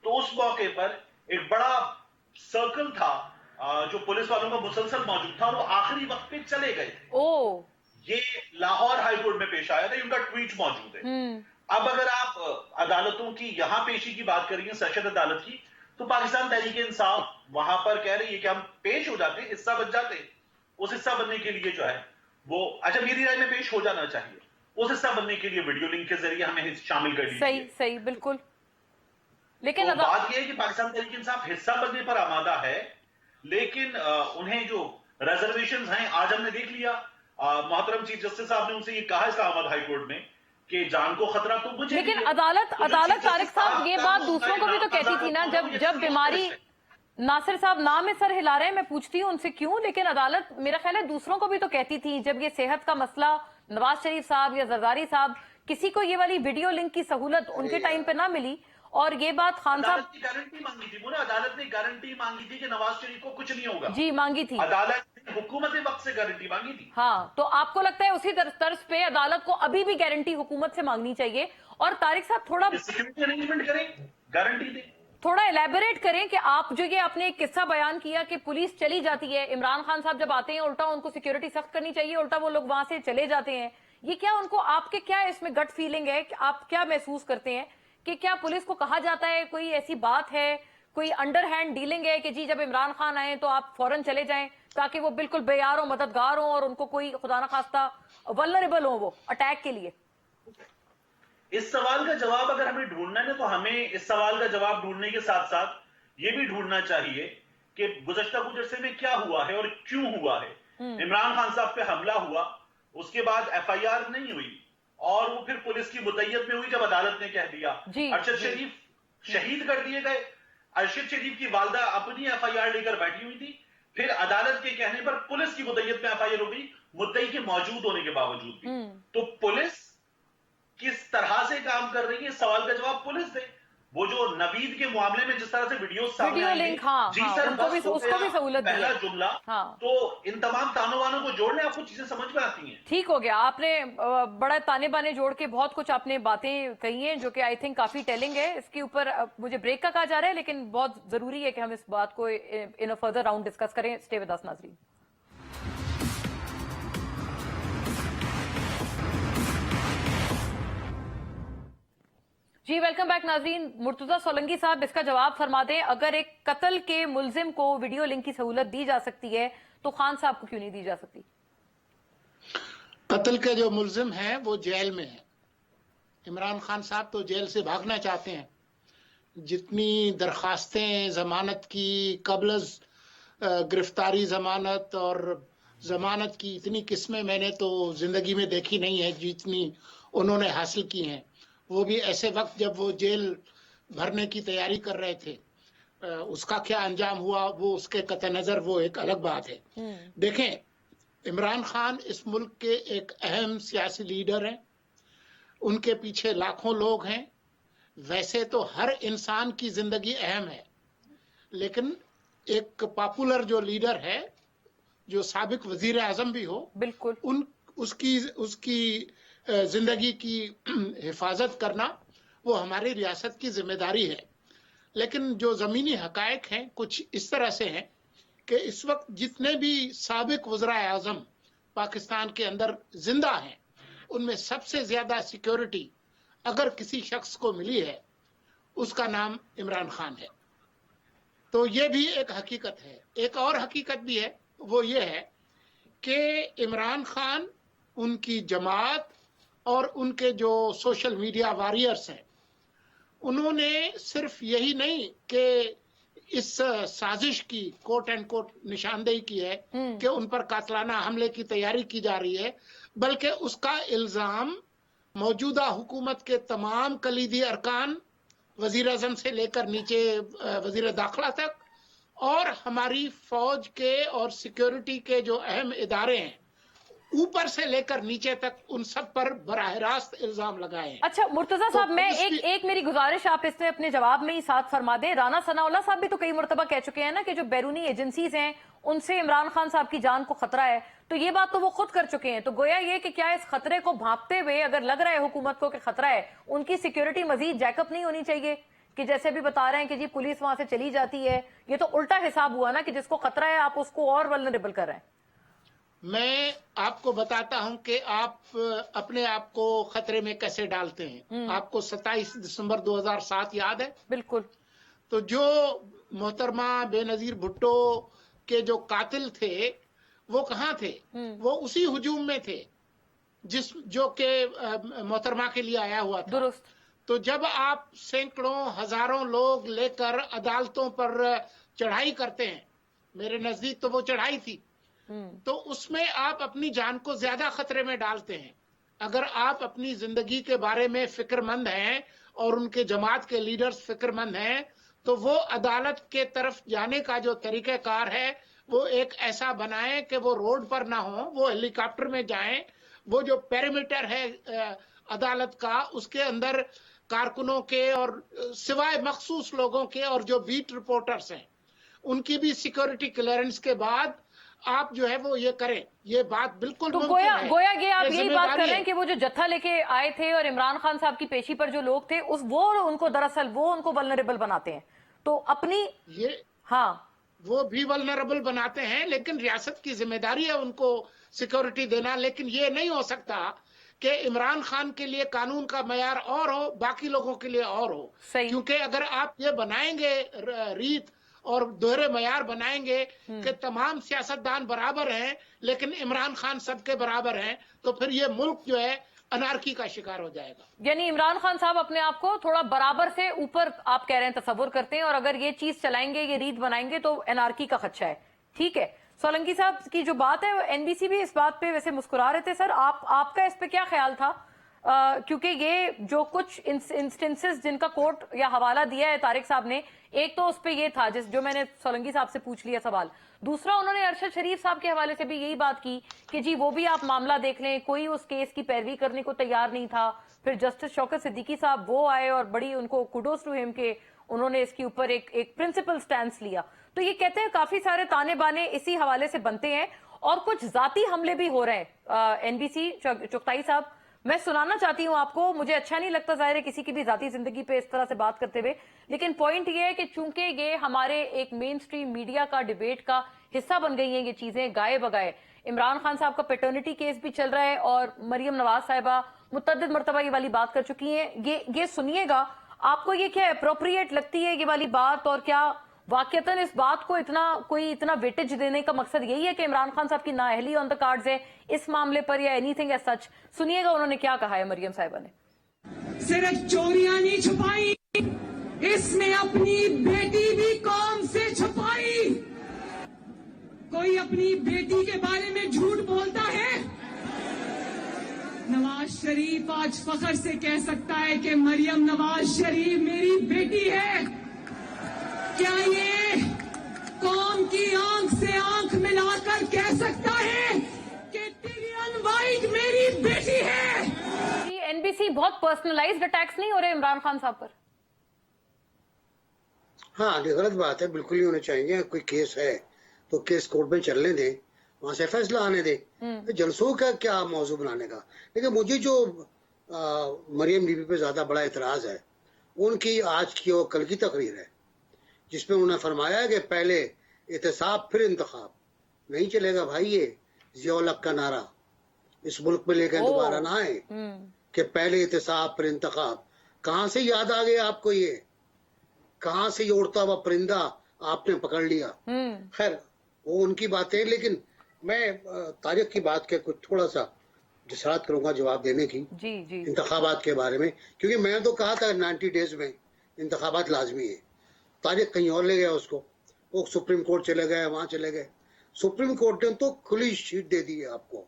तो उस मौके पर एक बड़ा सर्कल था जो पुलिस वालों का मुसलसल मौजूद था, वो आखिरी वक्त पे चले गए थे। ये लाहौर हाई कोर्ट में पेश आया था, उनका ट्वीट मौजूद है। अब अगर आप अदालतों की यहां पेशी की बात करेंगे, सेशन अदालत की, तो पाकिस्तान तहरीक इंसाफ वहां पर कह रही है कि हम पेश हो जाते, हिस्सा बन जाते। उस हिस्सा बनने के लिए जो है वो, अच्छा मेरी राय में पेश हो जाना चाहिए, उस हिस्सा बनने के लिए वीडियो लिंक के जरिए हमें शामिल कर लीजिए। सही सही, बिल्कुल। लेकिन तो बात यह है कि पाकिस्तान तहरीक इंसाफ हिस्सा बनने पर आमादा है, लेकिन उन्हें जो रिजर्वेशंस हैं, आज हमने देख लिया, मोहतरम चीफ जस्टिस साहब ने उनसे ये कहा इस्लामाबाद हाई कोर्ट में कि जान को खतरा तो मुझे, लेकिन अदालत तारिक साहब ये बात दूसरों को भी तो कहती थी ना, जब बीमारी, नासिर साहब नाम में सर हिला रहे हैं, मैं पूछती हूँ उनसे क्यों, लेकिन अदालत मेरा ख्याल है दूसरों को भी तो कहती थी, जब ये सेहत का मसला नवाज शरीफ साहब या जरदारी साहब, किसी को ये वाली वीडियो लिंक की सहूलत उनके टाइम पे ना मिली, और ये बात खान साहब की गारंटी मांगी थी, पूरा अदालत ने गारंटी मांगी थी कि नवाज शरीफ को कुछ नहीं होगा। जी मांगी थी, अदालत ने हुकूमत वक्त से गारंटी मांगी थी। हाँ, तो आपको लगता है उसी तर्ज पे अदालत को अभी भी गारंटी हुकूमत से मांगनी चाहिए? और तारिक साहब थोड़ा सिक्योरिटी अरेंजमेंट करें, गारंटी दें, थोड़ा इलेबोरेट करें कि आप जो ये आपने एक किस्सा बयान किया कि पुलिस चली जाती है, इमरान खान साहब जब आते हैं उल्टा उनको सिक्योरिटी सख्त करनी चाहिए, उल्टा वो लोग वहां से चले जाते हैं, ये क्या उनको, आपके क्या इसमें गट फीलिंग है कि आप क्या महसूस करते हैं कि क्या पुलिस को कहा जाता है, कोई ऐसी बात है, कोई अंडरहैंड डीलिंग है कि जी जब इमरान खान आए तो आप फौरन चले जाएं ताकि वो बिल्कुल बेयार हो, मददगार हो और उनको कोई खुदा ना खास्ता वल्नरेबल हो वो अटैक के लिए? इस सवाल का जवाब अगर हमें ढूंढना है तो हमें इस सवाल का जवाब ढूंढने के साथ साथ ये भी ढूंढना चाहिए कि गुज़श्ता कुछ अरसे में क्या हुआ है और क्यों हुआ है। इमरान खान साहब पे हमला हुआ, उसके बाद FIR नहीं हुई, और वो फिर पुलिस की मुद्दइयत में हुई जब अदालत ने कह दिया। अरशद शरीफ शहीद कर दिए गए, अरशद शरीफ की वालदा अपनी FIR लेकर बैठी हुई थी, फिर अदालत के कहने पर पुलिस की मुद्दइयत में FIR हो गई, मुद्दई के मौजूद होने के बावजूद भी। तो पुलिस किस तरह से काम कर रही है, सवाल का जवाब पुलिस दे। वो जो नवीद के मामले में जिस तरह से वीडियो लिंक, हाँ, जी सर, उसको भी सहूलत दी पहला जुमला, हाँ। तो इन तमाम तानों वानों को जोड़ने आपको चीजें समझ में आती हैं। ठीक हो गया, आपने बड़ा ताने बाने जोड़ के बहुत कुछ आपने बातें कही हैं जो कि आई थिंक काफी टेलिंग है। इसके ऊपर मुझे ब्रेक का कहा जा रहा है, लेकिन बहुत जरूरी है कि हम इस बात को इन अ फर्दर राउंड डिस्कस करें। स्टे विद अस नाज़रीन। जी वेलकम बैक नाज़रीन। मुर्तजा सोलंकी साहब इसका जवाब फरमा दें, अगर एक कत्ल के मुलजिम को वीडियो लिंक की सहूलत दी जा सकती है तो खान साहब को क्यों नहीं दी जा सकती? कत्ल के जो मुलजिम हैं वो जेल में है। इमरान खान साहब तो जेल से भागना चाहते हैं। जितनी दरखास्तें जमानत की, कबल गिरफ्तारी जमानत और जमानत की इतनी किस्में मैंने तो जिंदगी में देखी नहीं है जितनी उन्होंने हासिल की हैं, वो भी ऐसे वक्त जब वो जेल भरने की तैयारी कर रहे थे। उसका क्या अंजाम हुआ वो उसके कतई नजर वो एक अलग बात है। देखें, इमरान खान इस मुल्क के एक अहम सियासी लीडर हैं, उनके पीछे लाखों लोग हैं। वैसे तो हर इंसान की जिंदगी अहम है, लेकिन एक पॉपुलर जो लीडर है, जो साबिक वजीर आजम भी हो, बिल्कुल उसकी जिंदगी की हिफाजत करना वो हमारी रियासत की जिम्मेदारी है। लेकिन जो जमीनी हकायक हैं कुछ इस तरह से हैं कि इस वक्त जितने भी साबिक वज़राए आज़म पाकिस्तान के अंदर जिंदा हैं, उनमें सबसे ज्यादा सिक्योरिटी अगर किसी शख्स को मिली है, उसका नाम इमरान खान है। तो ये भी एक हकीकत है। एक और हकीकत भी है, वो ये है कि इमरान खान, उनकी जमात और उनके जो सोशल मीडिया वॉरियर्स हैं, उन्होंने सिर्फ यही नहीं कि इस साजिश की कोट एंड कोट निशानदेही की है कि उन पर कातलाना हमले की तैयारी की जा रही है, बल्कि उसका इल्जाम मौजूदा हुकूमत के तमाम कलीदी अरकान, वजीर आजम से लेकर नीचे वजीर दाखिला तक, और हमारी फौज के और सिक्योरिटी के जो अहम इदारे हैं, ऊपर से लेकर नीचे तक, उन सब पर बराह रास्त इल्जाम लगाए हैं। अच्छा मुर्तजा साहब, मैं इसलिए- एक मेरी गुजारिश आप इसमें अपने जवाब में ही साथ फरमा दें। राना सनाउल्लाह साहब भी तो कई मरतबा कह चुके हैं ना कि जो बैरूनी एजेंसीज हैं उनसे इमरान खान साहब की जान को खतरा है, तो ये बात तो वो खुद कर चुके हैं। तो गोया ये कि क्या इस खतरे को भांपते हुए अगर लग रहा है हुकूमत को कि खतरा है, उनकी सिक्योरिटी मजीद जैकअप नहीं होनी चाहिए? कि जैसे भी बता रहे हैं कि जी पुलिस वहां से चली जाती है, ये तो उल्टा हिसाब हुआ ना कि जिसको खतरा है आप उसको और वल्नरेबल कर रहे हैं। मैं आपको बताता हूं कि आप अपने आप को खतरे में कैसे डालते हैं। आपको 27 दिसंबर 2007 याद है? बिल्कुल। तो जो मोहतरमा बेनजीर भुट्टो के जो कातिल थे, वो कहाँ थे? वो उसी हुजूम में थे जो के मोहतरमा के लिए आया हुआ था। दुरुस्त। तो जब आप सैकड़ों हजारों लोग लेकर अदालतों पर चढ़ाई करते हैं, मेरे नजदीक तो वो चढ़ाई थी, तो उसमें आप अपनी जान को ज्यादा खतरे में डालते हैं। अगर आप अपनी जिंदगी के बारे में फिक्रमंद हैं और उनके जमात के लीडर्स फिक्रमंद हैं, तो वो अदालत के तरफ जाने का जो तरीक़ाकार है वो एक ऐसा बनाएं कि वो रोड पर ना हो, वो हेलीकॉप्टर में जाएं। वो जो पेरीमीटर है अदालत का, उसके अंदर कारकुनों के और सिवाय मखसूस लोगों के और जो बीट रिपोर्टर्स हैं, उनकी भी सिक्योरिटी क्लियरेंस के बाद आप जो है वो ये करें। ये बात बिल्कुल तो मुमकिन है। गोया ये आप यही बात कर रहे है। हैं कि वो जो जत्था लेके आए थे और इमरान खान साहब की पेशी पर जो लोग थे, वो उनको वल्नरेबल बनाते हैं। तो अपनी ये हाँ, वो भी वल्नरेबल बनाते हैं, लेकिन रियासत की जिम्मेदारी है उनको सिक्योरिटी देना। लेकिन ये नहीं हो सकता कि इमरान खान के लिए कानून का मयार और हो, बाकी लोगों के लिए और हो। सही। क्योंकि अगर आप ये बनाएंगे रीत और दोहरे मयार बनाएंगे कि तमाम सियासतदान बराबर हैं लेकिन इमरान खान सबके बराबर हैं, तो फिर ये मुल्क जो है अनार्की का शिकार हो जाएगा। यानी इमरान खान साहब अपने आप को थोड़ा बराबर से ऊपर आप कह रहे हैं तस्वुर करते हैं, और अगर ये चीज चलाएंगे, ये रीत बनाएंगे, तो एनार्की का खदशा है। ठीक है, सोलंकी साहब की जो बात है, एनबीसी भी इस बात पे वैसे मुस्कुरा रहे थे। सर आपका इस पे क्या ख्याल था? क्योंकि ये जो कुछ इंस्टेंसेस जिनका कोर्ट या हवाला दिया है तारिक साहब ने, एक तो उस पे ये था जो मैंने सोलंकी साहब से पूछ लिया सवाल। दूसरा, उन्होंने अरशद शरीफ साहब के हवाले से भी यही बात की कि जी वो भी आप मामला देख लें, कोई उस केस की पैरवी करने को तैयार नहीं था। फिर जस्टिस शौकत सिद्दीकी साहब वो आए और बड़ी उनको कुडोस टू हिम के उन्होंने इसके ऊपर एक प्रिंसिपल स्टैंस लिया। तो ये कहते हैं काफी सारे ताने बाने इसी हवाले से बनते हैं और कुछ जाती हमले भी हो रहे हैं। एनबीसी चुगताई साहब, मैं सुनाना चाहती हूं आपको, मुझे अच्छा नहीं लगता जाहिर है किसी की भी जाती जिंदगी पे इस तरह से बात करते हुए, लेकिन पॉइंट ये है कि चूंकि ये हमारे एक मेन स्ट्रीम मीडिया का डिबेट का हिस्सा बन गई हैं ये चीजें गाए बगाए। इमरान खान साहब का पैटर्निटी केस भी चल रहा है और मरियम नवाज साहिबा मुतअद्दिद मरतबा ये वाली बात कर चुकी हैं। ये सुनिएगा, आपको ये क्या अप्रोप्रिएट लगती है ये वाली बात, और क्या वाकईतन इस बात को इतना वेटेज देने का मकसद यही है कि इमरान खान साहब की नाअहली ऑन द कार्ड्स है इस मामले पर, या एनीथिंग एज सच? सुनिएगा उन्होंने क्या कहा है मरियम साहिबा ने। सिर्फ चोरियां नहीं छुपाई, इसने अपनी बेटी भी कौम से छुपाई। कोई अपनी बेटी के बारे में झूठ बोलता है? नवाज शरीफ आज फख्र से कह सकता है कि मरियम नवाज शरीफ मेरी बेटी है। क्या ये कौम की आंख से आंख मिलाकर कह सकता है कि टिलियन वाइट मेरी बेटी है? एनबीसी बहुत पर्सनलाइज्ड अटैक्स नहीं हो रहे इमरान खान साहब पर? हाँ, ये गलत बात है, बिल्कुल नहीं होने चाहिए। कोई केस है तो केस कोर्ट में चलने दें, वहां से फैसला आने दें। जलसों का क्या मौजू बनाने का। लेकिन मुझे जो मरियम बीबी पे ज्यादा बड़ा इतराज है, उनकी आज की और कल की तकरीर है, जिसमें उन्होंने फरमाया कि पहले एहतसाब फिर इंतखाब। नहीं चलेगा भाई, ये जिया-उल-हक का नारा इस मुल्क में लेकर दोबारा ना आए कि पहले एहतसाब फिर इंतखाब। कहाँ से याद आ गया आपको ये? कहाँ से ये उड़ता हुआ परिंदा आपने पकड़ लिया? खैर, वो उनकी बातें। लेकिन मैं तारीख की बात के कुछ थोड़ा सा जसरात करूंगा जवाब देने की जी इंतखाबात के बारे में, क्योंकि मैं तो कहा था 90 डेज में इंतखाबात लाजमी है। तारीख कहीं और ले गया उसको, वो सुप्रीम कोर्ट चले गए, वहां चले गए। सुप्रीम कोर्ट ने तो खुली शीट दे दी है आपको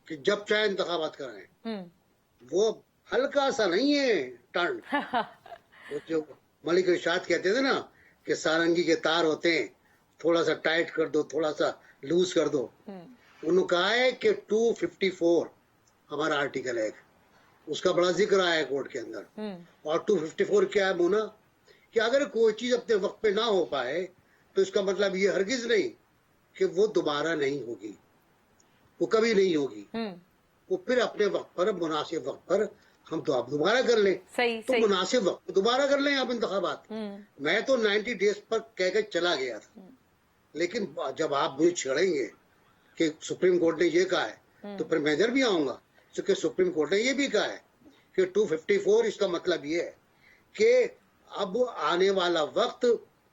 कि जब चाहे इंतखाबात कराएं। वो हल्का सा नहीं है टर्न। वो जो मलिक इरशाद कहते थे ना कि सारंगी के तार होते हैं, थोड़ा सा टाइट कर दो, थोड़ा सा लूज कर दो। उन्होंने कहा है कि 254 हमारा आर्टिकल है, उसका बड़ा जिक्र आया है कोर्ट के अंदर। और 254 क्या है मोना, कि अगर कोई चीज अपने वक्त पे ना हो पाए तो इसका मतलब ये हरगिज नहीं कि वो दोबारा नहीं होगी, वो कभी नहीं होगी। वो फिर अपने वक्त पर, मुनासिब वक्त पर हम तो आप दोबारा कर लें। तो मुनासिब वक्त दोबारा कर लें आप इंतखाबात। मैं तो 90 डेज पर कह के चला गया था, लेकिन जब आप मुझे छेड़ेंगे कि सुप्रीम कोर्ट ने ये कहा है, तो फिर मैं इधर भी आऊंगा, क्योंकि सुप्रीम कोर्ट ने ये भी कहा है कि 254 इसका मतलब ये है कि अब आने वाला वक्त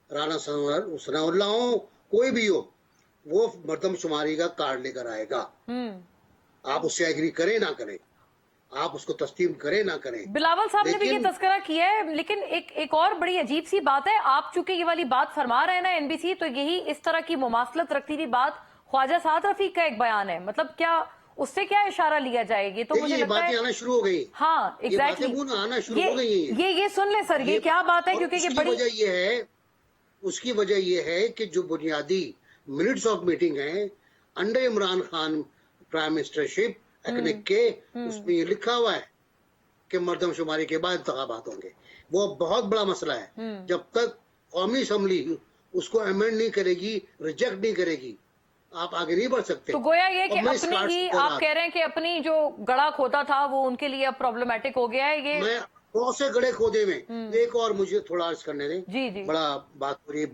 राना सनाउल्लाह हो, कोई भी हो, वो मर्दमशुमारी का कार्ड लेकर आएगा। आप उससे एग्री करें ना करें, आप उसको तस्लीम करें ना करें। बिलावल साहब ने भी ये तस्करा किया है। लेकिन एक और बड़ी अजीब सी बात है, आप चूंकि ये वाली बात फरमा रहे हैं ना एनबीसी, तो यही इस तरह की मुमासलत रखती हुई बात ख्वाजा साद रफीक का एक बयान है। मतलब क्या उससे क्या इशारा लिया जाएगी? तो मुझे लगता है आना शुरू हो गई। हाँ, एग्जैक्टली आना शुरू हो गई है। ये सुन ले सर, ये क्या बात है? क्योंकि ये बड़ी उसकी वजह ये है कि जो बुनियादी मिनट्स ऑफ मीटिंग है under Imran Khan prime ministership एक्निक के, उसमें ये लिखा हुआ है कि मर्दमशुमारी के बाद इंतखाबात होंगे। वो बहुत बड़ा मसला है। जब तक कौमी असम्बली उसको अमेंड नहीं करेगी, रिजेक्ट नहीं करेगी, आप आगे नहीं बढ़ सकते। तो गोया ये कि अपनी ही आप कह रहे हैं कि अपनी जो गड़ा खोदा था वो उनके लिए अब प्रॉब्लमेटिक हो गया है। ये मैं बहुत से गड़े खोदे में एक और मुझे थोड़ा अर्ज करने दें। जी बड़ा बात हो रही है,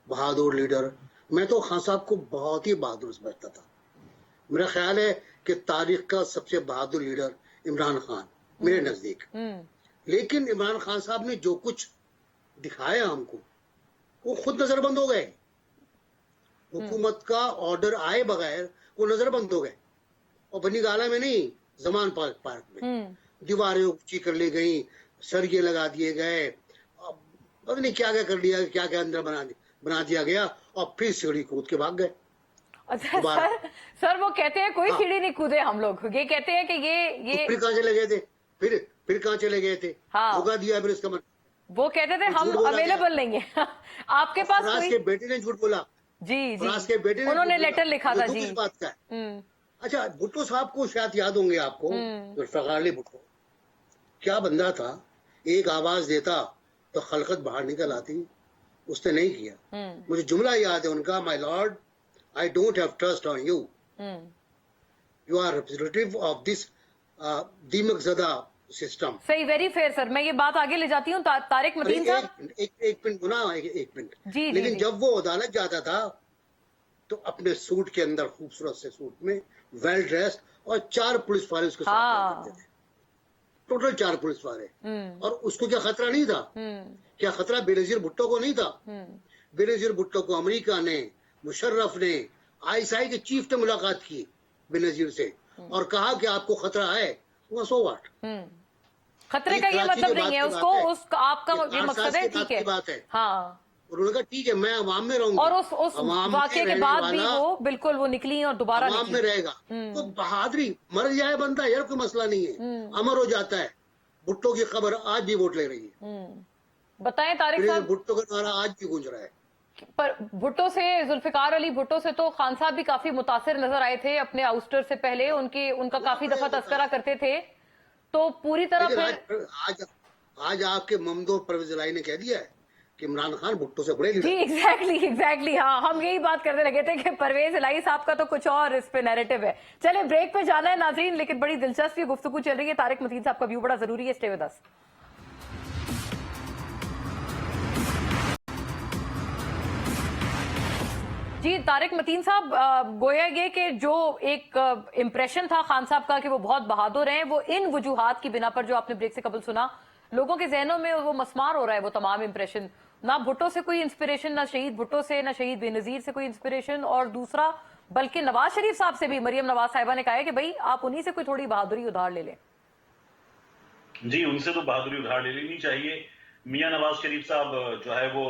बहादुर लीडर। मैं तो खान साहब को बहुत ही बहादुर समझता था। मेरा ख्याल है कि तारीख का सबसे बहादुर लीडर इमरान खान मेरे नजदीक। लेकिन इमरान खान साहब ने जो कुछ दिखाया हमको, वो खुद नजरबंद हो गए। हुकूमत का ऑर्डर आए बगैर वो नजरबंद हो गए। और बनी गाला में नहीं, जमान पार्क में दीवारें ऊंची कर ली गई, सरिये लगा दिए गए, पता नहीं क्या क्या कर लिया, क्या क्या अंदर बना दिया गया, और फिर सीढ़ी कूद के भाग गए। अच्छा सर वो कहते हैं कोई सीढ़ी नहीं कूदे हम लोग, ये कहते हैं कि ये तो फिर कहाँ चले गए थे? फिर कहाँ चले गए थे? हाँ, धोखा दिया फिर इसका मतलब। वो कहते थे हम अवेलेबल नहीं है। आपके पास कोई... के बेटे ने झूठ बोला। जी के बेटे ने उन्होंने लेटर लिखा था जी। किस बात का है? अच्छा, भुट्टो साहब को शायद याद होंगे आपको, जुल्फ़िकार अली भुट्टो क्या बंदा था। एक आवाज देता तो खलकत बाहर निकल आती। उसने नहीं किया। मुझे जुमला याद है उनका, my Lord I don't have trust on you. You are representative of this दीमकज़दा सिस्टम। सही, वेरी फेयर सर। मैं ये बात आगे ले जाती हूँ तारिक मतीन साहब। एक मिनट जी। लेकिन जब वो अदालत जाता था तो अपने सूट के अंदर, खूबसूरत से सूट में, वेल ड्रेस, और 4 पुलिस वाले उसके साथ रहते थे। टोटल 4 पुलिस वाले। और उसको क्या खतरा नहीं था? क्या खतरा बेनजीर भुट्टो को नहीं था? बेनजीर भुट्टो को अमेरिका ने, मुशर्रफ ने, आईएसआई के चीफ ने मुलाकात की बेनजीर से और कहा कि आपको खतरा है। So what? खतरे का ये मतलब नहीं है उसको, आपका ये मकसद है, ठीक है। हाँ, उन्होंने कहा ठीक है मैं अवाम में रहूंगा, और उस अवाम में वाकये के रहने बाद भी वाला वो बिल्कुल वो निकली और दोबारा अवाम में निकली। रहेगा। तो बहादुरी, मर जाए बंदा यार कोई मसला नहीं है, अमर हो जाता है। भुट्टो की खबर आज भी वोट ले रही है, बताएं तारिक साहब। भुट्टो का नारा आज भी गूंज रहा है। पर भुट्टो से, जुल्फिकार अली भुट्टो से तो खान साहब भी काफी मुतासिर नजर आए थे अपने आउस्टर से पहले, उनका काफी दफा तस्करा करते थे, तो पूरी तरह फिर आज आपके ममदो परवेज इलाही ने कह दिया है कि इमरान खान भुट्टो से बड़े जी एग्जैक्टली हाँ, हम यही बात करने लगे थे कि परवेज इलाही साहब का तो कुछ और इस पे नैरेटिव है। चले ब्रेक पे जाना है नाज़रीन, लेकिन बड़ी दिलचस्प गुफ्तगू चल रही है। तारिक मतीन साहब का व्यू बड़ा जरूरी है, स्टे विद अस। जी तारिक मतीन साहब, गोया ये कि जो एक इम्प्रेशन था खान साहब का कि वो बहुत बहादुर हैं, वो इन वजूहात की बिना पर जो आपने ब्रेक से कबल सुना, लोगों के जहनों में वो मस्मार हो रहा है वो तमाम इम्प्रेशन। ना भुट्टो से कोई इंस्पिरेशन, ना शहीद भुट्टो से, ना शहीद बेनजीर से कोई इंस्पिरेशन, और दूसरा बल्कि नवाज शरीफ साहब से भी मरियम नवाज साहिबा ने कहा है कि भाई आप उन्हीं से कोई थोड़ी बहादुरी उधार ले लें। जी उनसे तो बहादुरी उधार ले लेनी चाहिए। मियां नवाज शरीफ साहब जो है वो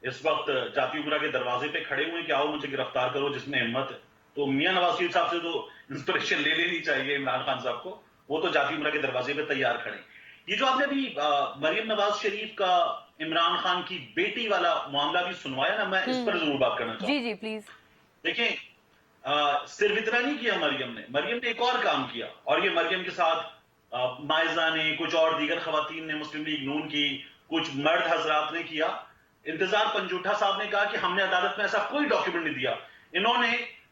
इस वक्त जाती उमरा के दरवाजे पे खड़े हुए कि आओ मुझे गिरफ्तार करो जिसमें हिम्मत है। तो मियां नवाज शरीफ साहब से तो इंस्पिरेशन ले लेनी चाहिए इमरान खान साहब को, वो तो जाती उमरा के दरवाजे पे तैयार खड़े। ये जो आपने अभी मरियम नवाज शरीफ का इमरान खान की बेटी वाला मामला भी सुनवाया ना, मैं इस पर जरूर बात करना चाहूँ। जी प्लीज। देखिए सिर्फ इतना नहीं किया मरियम ने एक और काम किया, और ये मरियम के साथ माइजा ने, कुछ और दीगर खवातीन ने, मुस्लिम लीग नून की कुछ मर्द हजरात ने किया। इंतजार पंजूठा साहब ने कहा कि हमने अदालत में ऐसा कोई डॉक्यूमेंट नहीं दिया। इन्होंने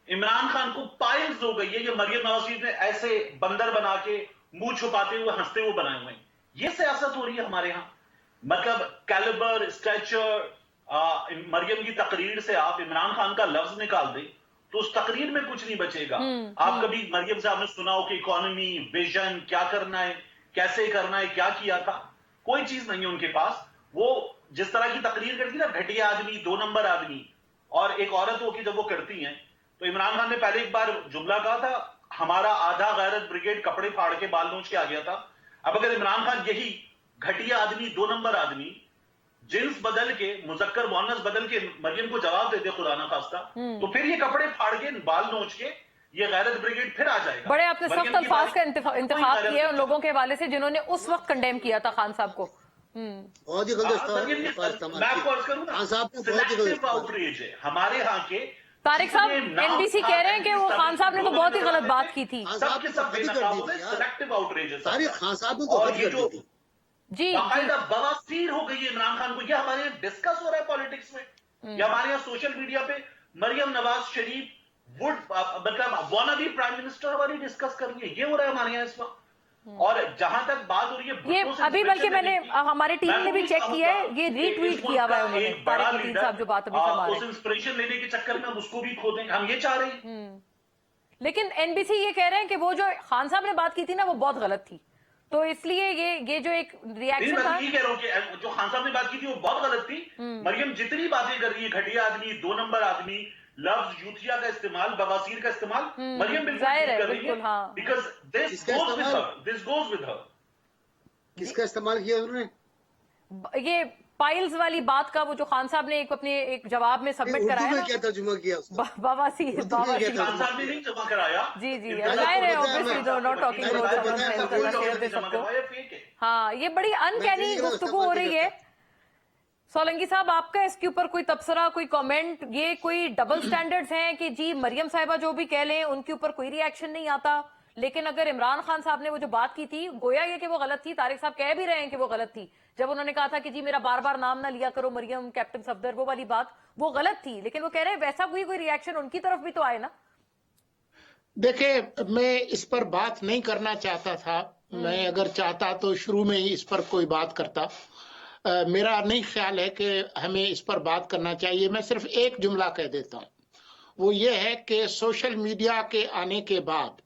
इमरान खान को पाइल्स हो गई है, ये मरियम नवाज शरीफ ने ऐसे बंदर बना के मुंह छुपाते हुए हंसते हुए बनाए हुए हैं। ये सियासत हो रही है हमारे यहाँ। मतलब कैलिबर, स्ट्रेचर, मरियम की तकरीर से आप इमरान खान का लफ्ज निकाल दे तो उस तकरीर में कुछ नहीं बचेगा। आप कभी मरियम से आपने सुना हो कि इकोनॉमी, विजन, क्या करना है, कैसे करना है, क्या किया था? कोई चीज नहीं है उनके पास। वो जिस तरह की तकरीर करती ना, घटिया आदमी, 2 नंबर आदमी, और एक औरत हो कि जब वो करती हैं तो इमरान खान ने पहले एक बार जुमला कहा था, हमारा आधा गैरत ब्रिगेड कपड़े फाड़ के बाल नोच के आ गया था। अब अगर इमरान खान यही घटिया आदमी, 2 नंबर आदमी, जिन्स बदल के, मुजक्कर मुअन्नस बदल के मरियम को जवाब दे दे खुदा ना खास्ता, तो फिर ये कपड़े फाड़ के, बाल नोच के ये गैरत ब्रिगेड फिर आ जाएगा। बड़े आपने सख्त अल्फाज का इंतखाब किया उन लोगों के हवाले से जिन्होंने उस वक्त कंडेम किया था खान साहब को। बहुत ही गलत मैं आपको अर्ज करूं ना, सिलेक्टिव आउटरीच है हमारे यहाँ के। तारिक साहब एनबीसी कह रहे हैं कि वो खान साहब ने तो बहुत ही गलत बात की थी। सबके सब सिलेक्टिव आउटरीच है। खान साहब ने तो ये जो जी बवासीर हो गई है इमरान खान को, ये हमारे डिस्कस हो रहा है पॉलिटिक्स में, या हमारे यहाँ सोशल मीडिया पे मरियम नवाज शरीफ वुड मतलब वाना बी प्राइम मिनिस्टर हमारी डिस्कस कर रही है, ये हो रहा है हमारे यहाँ इस वक्त। और जहां तक बात हो रही है, ये अभी बल्कि मैंने हमारी टीम ने भी चेक किया है, ये रीट्वीट किया हुआ है उन्होंने, तारिक मतीन साहब जो बात अभी फरमा रहे हैं। उस इंस्पिरेशन लेने के चक्कर में हम उसको भी खो देंगे, हम ये चाह रहे हैं। लेकिन एनबीसी ये कह रहे हैं कि वो जो खान साहब ने बात की थी ना, वो बहुत गलत थी, तो इसलिए ये जो एक रिएक्शन था, मैं कह रहा हूं कि जो खान साहब ने बात की थी वो बहुत गलत थी। मरियम जितनी बातें कर रही है, घटिया आदमी, 2 नंबर आदमी, लफ्ज यूथिया का इस्तेमाल, बवासीर का इस्तेमाल, मरियम बिल्कुल कर रही है, because this goes with her. किसका इस्तेमाल किया उन्होंने? ये पाइल्स वाली बात का, वो जो खान साहब ने अपने एक जवाब में सबमिट कराया, क्या तर्जुमा किया उसका? बवासीर खान साहब ने नहीं जमा कराया। जी जाहिर है, ऑब्वियसली नॉट टॉकिंग अबाउट। हाँ, ये बड़ी अनकैनी गुफ्तगू हो रही है। सोलंकी साहब, आपका इसके ऊपर कोई तबसरा, कोई कमेंट? ये कोई डबल स्टैंडर्ड्स हैं कि जी मरियम साहिबा जो भी कह लें उनके ऊपर कोई रिएक्शन नहीं आता, लेकिन अगर इमरान खान साहब ने वो जो बात की थी, गोया ये कि वो गलत थी, तारिक साहब कह भी रहे हैं कि वो गलत थी, जब उन्होंने कहा था कि जी मेरा बार बार नाम ना लिया करो मरियम, कैप्टन सफदर, वो वाली बात वो गलत थी, लेकिन वो कह रहे हैं वैसा कोई रिएक्शन उनकी तरफ भी तो आए ना। देखिए, मैं इस पर बात नहीं करना चाहता था। मैं अगर चाहता तो शुरू में ही इस पर कोई बात करता। मेरा नहीं ख्याल है कि हमें इस पर बात करना चाहिए। मैं सिर्फ एक जुमला कह देता हूँ, वो ये है कि सोशल मीडिया के आने के बाद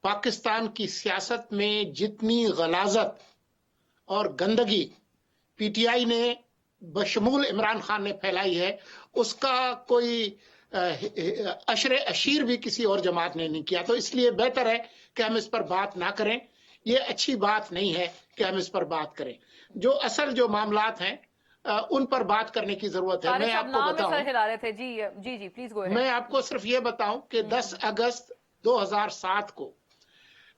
पाकिस्तान की सियासत में जितनी गलाजत और गंदगी पीटीआई ने बशमूल इमरान खान ने फैलाई है, उसका कोई अशरे अशीर भी किसी और जमात ने नहीं किया। तो इसलिए बेहतर है कि हम इस पर बात ना करें। ये अच्छी बात नहीं है कि हम इस पर बात करें। जो असल जो मामलात हैं उन पर बात करने की जरूरत है। तारिक मैं साहब आपको नाम में बताऊं, सर हिला रहे थे। जी जी जी, प्लीज गो अहेड। मैं आपको सिर्फ ये बताऊं कि 10 अगस्त 2007 को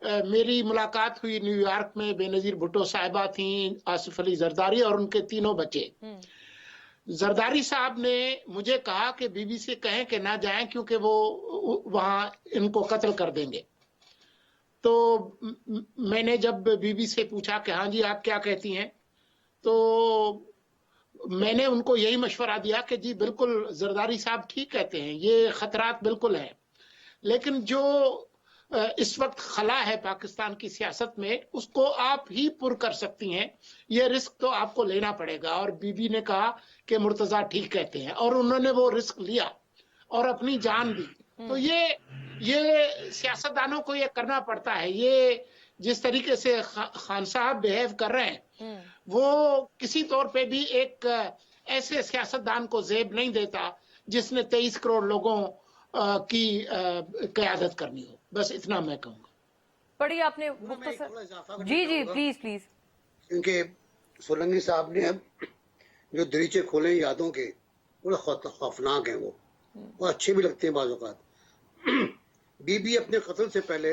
मेरी मुलाकात हुई न्यूयॉर्क में। बेनजीर भुट्टो साहिबा थी, आसिफ अली जरदारी और उनके तीनों बच्चे। जरदारी साहब ने मुझे कहा कि बीबी से कहें कि ना जाएं क्योंकि वो वहां इनको कत्ल कर देंगे। तो मैंने जब बीबी से पूछा कि हाँ जी आप क्या कहती हैं, तो मैंने उनको यही मशवरा दिया कि जी बिल्कुल जरदारी साहब ठीक कहते हैं, ये खतरात बिल्कुल हैं, लेकिन जो इस वक्त खला है पाकिस्तान की सियासत में उसको आप ही पुर कर सकती हैं, ये रिस्क तो आपको लेना पड़ेगा। और बीबी ने कहा कि मुर्तजा ठीक कहते हैं, और उन्होंने वो रिस्क लिया और अपनी जान दी। तो ये सियासतदानों को ये करना पड़ता है। ये जिस तरीके से खान साहब बिहेव कर रहे हैं वो किसी तौर पे भी एक ऐसे सियासतदान को जेब नहीं देता जिसने 23 करोड़ लोगों की क़यादत करनी हो। बस इतना मैं कहूँगा। पढ़िए आपने जी जी प्लीज प्लीज। क्योंकि सोलंकी साहब ने अब जो दरीचे खोले यादों के बड़े खौफनाक हैं, वो अच्छे भी लगते हैं बाज़ औक़ात। बीबी अपने कत्ल से पहले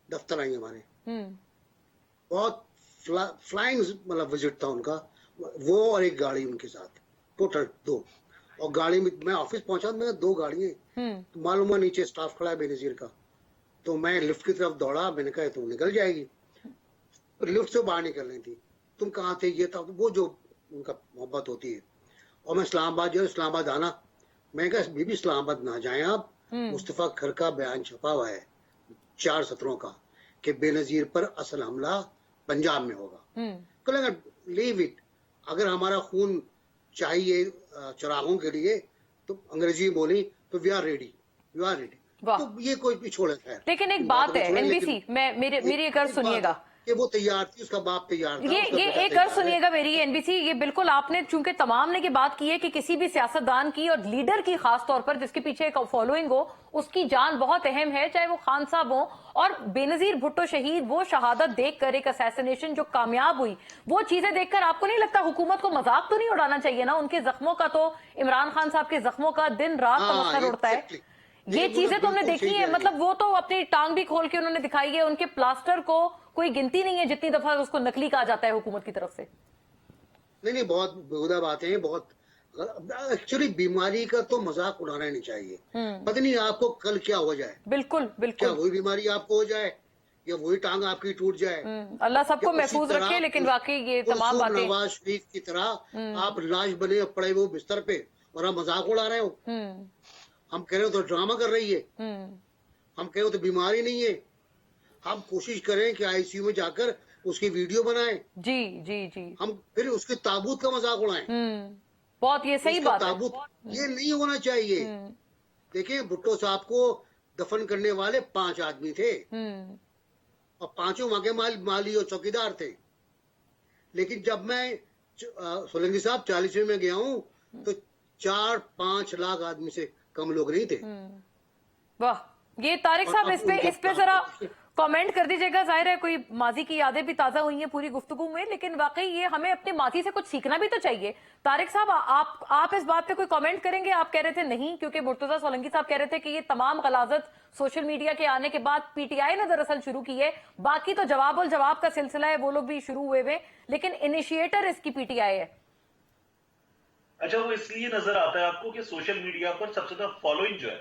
दफ्तर आई हमारे, बहुत फ्लाइंग मतलब विजिट था उनका, वो और एक गाड़ी उनके साथ, टोटल 2। और गाड़ी में मैं ऑफिस पहुंचा, मेरे 2 गाड़ियां, तो मालूम है नीचे स्टाफ खड़ा है बेनजीर का, तो मैं लिफ्ट की तरफ दौड़ा। मैंने कहा तुम निकल जाएगी, लिफ्ट से बाहर निकल रही थी, तुम कहाँ थे, ये था वो जो उनका मोहब्बत होती है। और मैं इस्लामाबाद आना, मैं कहा बीबी इस्लामाबाद ना जाए आप, मुस्तफा खर का बयान छपा हुआ है 4 सत्रों का कि बेनजीर पर असल हमला पंजाब में होगा। कहेंगे लीव इट, अगर हमारा खून चाहिए चिरागों के लिए तो अंग्रेजी बोली तो we are ready, you are ready. तो ये कोई पिछोड़ है। लेकिन एक बात है एनबीसी, मेरी एक अर्ज सुनिएगा कि वो तैयार थी, उसका बाप तैयार था। ये एक अर्ज सुनिएगा मेरी एनबीसी, ये बिल्कुल आपने चूंकि तमाम ने की बात की है कि किसी भी सियासतदान की और लीडर की खास तौर पर जिसके पीछे एक फॉलोइंग हो उसकी जान बहुत अहम है, चाहे वो खान साहब हो। और बेनजीर भुट्टो शहीद, वो शहादत देखकर, एक असैसिनेशन जो कामयाब हुई, वो चीजें देखकर आपको नहीं लगता हुकूमत को मजाक तो नहीं उड़ाना चाहिए ना? उनके जख्मों का तो, इमरान खान साहब के जख्मों का दिन रात तमस्खर उड़ता है। ये चीजें तो हमने देखी है, मतलब वो तो अपनी टांग भी खोल के उन्होंने दिखाई है। उनके प्लास्टर को कोई गिनती नहीं है जितनी दफा उसको नकली कहा जाता है हुकूमत की तरफ से। नहीं, बहुत बेहुदा बातें हैं, बहुत एक्चुअली बीमारी का तो मजाक उड़ाना ही नहीं चाहिए। पता नहीं आपको कल क्या हो जाए, बिल्कुल बिल्कुल, क्या वही बीमारी आपको हो जाए या वही टांग आपकी टूट जाए। अल्लाह सबको महफूज रखे। लेकिन वाकई ये तमाम बातें, नवाज शरीफ की तरह आप लाश बने पड़े वो बिस्तर पे और आप मजाक उड़ा रहे हो। हम कह रहे हो तो ड्रामा कर रही है, हम कह रहे हो तो बीमारी नहीं है। हम कोशिश करें कि आईसीयू में जाकर उसकी वीडियो बनाएं, जी जी जी, हम फिर उसके ताबूत का मजाक उड़ाएं। बहुत ये सही बात है, ताबूत ये नहीं होना चाहिए। देखिए भुट्टो साहब को दफन करने वाले 5 आदमी थे और 5 वहां के माली और चौकीदार थे। लेकिन जब मैं सोलंकी साहब 40वें में गया हूँ तो 4-5 लाख आदमी से कम लोग नहीं थे। वाह, ये तारिक साहब इस पे जरा कमेंट कर दीजिएगा। जाहिर है कोई माजी की यादें भी ताजा हुई हैं पूरी गुफ्तगू में, लेकिन वाकई ये हमें अपने माजी से कुछ सीखना भी तो चाहिए। तारिक साहब आप इस बात पे कोई कमेंट करेंगे? आप कह रहे थे नहीं, क्योंकि मुर्तजा सोलंकी साहब कह रहे थे कि ये तमाम गलाजत सोशल मीडिया के आने के बाद पीटीआई ने दरअसल शुरू की है, बाकी तो जवाब और जवाब का सिलसिला है, वो लोग भी शुरू हुए हुए, लेकिन इनिशिएटर इसकी पीटीआई है। अच्छा, वो इसलिए नजर आता है आपको कि सोशल मीडिया पर सबसे ज्यादा फॉलोइंग जो है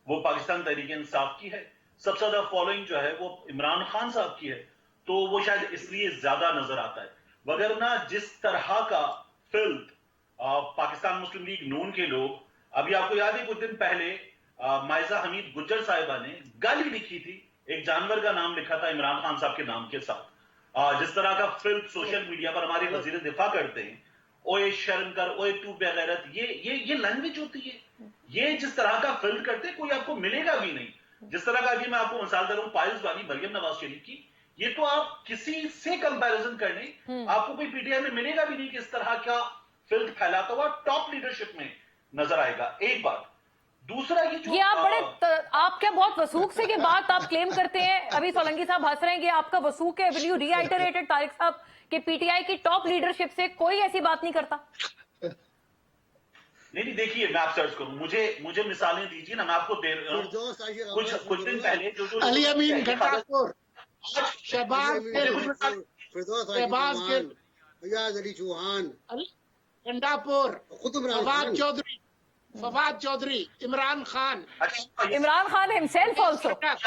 वो पाकिस्तान तहरीक इंसाफ की है, सबसे ज्यादा फॉलोइंग जो है वो इमरान खान साहब की है, तो वो शायद इसलिए ज्यादा नजर आता है। वगरना जिस तरह का फिल्थ पाकिस्तान मुस्लिम लीग नून के लोग, अभी आपको याद है कुछ दिन पहले माइजा हमीद गुज्जर साहिबा ने गाली लिखी थी, एक जानवर का नाम लिखा था इमरान खान साहब के नाम के साथ। जिस तरह का फिल्थ सोशल मीडिया पर हमारे वजीर दिफा करते हैं, ओए शर्म कर, ओए तू बेगैरत, ये लैंग्वेज होती है। ये जिस तरह का फिल्म करते कोई आपको मिलेगा भी नहीं। जिस तरह का अभी मैं आपको मिसाल दे रहा हूं पायल्स वाली मरियम नवाज शरीफ की, ये तो आप किसी से कंपैरिजन करने आपको कोई पीटीआई में मिलेगा भी नहीं कि इस तरह का फिल्म फैलाता हुआ टॉप लीडरशिप में नजर आएगा। एक बात, दूसरा ये आप बड़े आप क्या बहुत वसूख से ये बात आप क्लेम करते हैं? अभी सोलंकी साहब हंस रहे हैं कि आपका वसूख है। विल यू रीआइटरेटेड तारिक साहब कि पीटीआई की टॉप लीडरशिप से कोई ऐसी बात नहीं करता? नहीं देखिए, मैं आप सर्च करूं, मुझे मिसालें दीजिए ना, मैं आपको दे रहा हूं। फिरदौस आशिक कुछ दिन पहले जो अली अमीन गंडापुर, शहबाज फिरदौस शहबाज आशिक चौहान, फैयाज अली चौहान, गंडापुर, खुद फवाद चौधरी, इमरान खान, इमरान खान हिमसेल्फ ऑल्सो। खटक।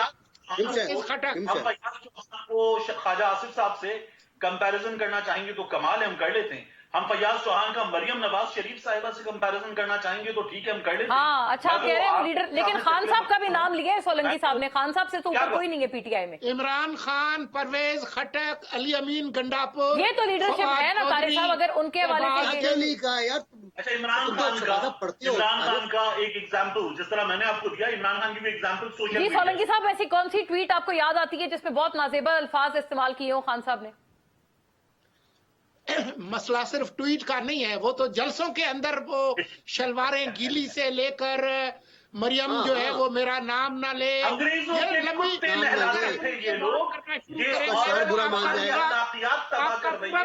हम फैयाज चौहान को ख्वाजा आसिफ साहब से कंपैरिजन करना चाहेंगे तो कमाल है, हम कर लेते हैं। हम फैयाज चौहान का मरियम नवाज शरीफ साहिबा से कंपैरिजन करना चाहेंगे तो ठीक है, हम कर लेते हैं। हाँ, अच्छा आप कह रहे हैं लीडर, लेकिन खान साहब का भी नाम लिया है सोलंकी साहब ने। खान साहब से तो ऊपर कोई नहीं है पीटीआई में। इमरान खान, परवेज खटक, अली अमीन गंडापुर, ये तो लीडरशिप है ना तारिक साहब, अगर उनके हवाले से क्या नहीं कहा यार। अच्छा, इमरान खान का एक एग्जाम्पल, जिस तरह मैंने आपको दिया, इमरान खान की भी एग्जाम्पल सोशल जी सोलंकी साहब, ऐसी कौन सी ट्वीट आपको याद आती है जिसमें बहुत नाजेबा अल्फाज इस्तेमाल किए हो खान साहब ने? मसला सिर्फ ट्वीट का नहीं है, वो तो जलसों के अंदर वो शलवारें गीली से लेकर मरियम जो है वो मेरा नाम ना ले, अंग्रेजों के कुत्ते नहलाते थे ये लोग, ये और बुरा मान जाएगा। तबाह कर रही है